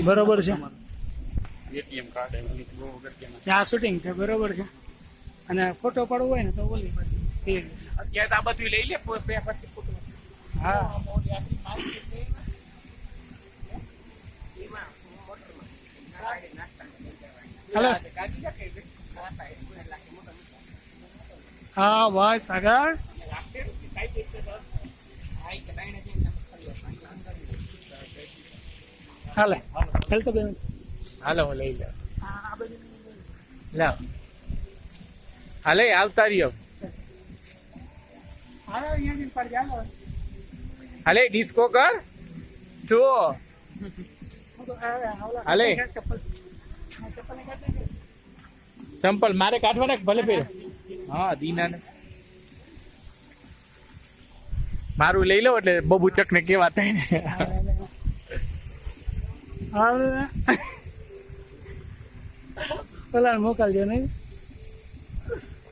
બરોબર છે. ATM card બહુ અગત્યના. આ શૂટિંગ છે, બરોબર છે. અને ફોટો પાડવો હોય ને તો ઓલી બાજુ. અત્યારે તો આ બધું લઈ લે પછી ફોટો. હા હાલો. હા બસ આગળ. હાલે ચાલ તો બેન. હાલો હું લઈ લઉં. લાવ હાલે આવતા રહ્યો. હાલો અહીંયાથી પાડી હાલો. હાલે ડિસ્કો કર જો. હાલે ચંપલ મારે કાઢવાના કે ભલે પહેરે. હા દીના ને મારું લઈ લો એટલે બબુચક ને કેવા થાય ને. પેલા મોકલજો નહીં.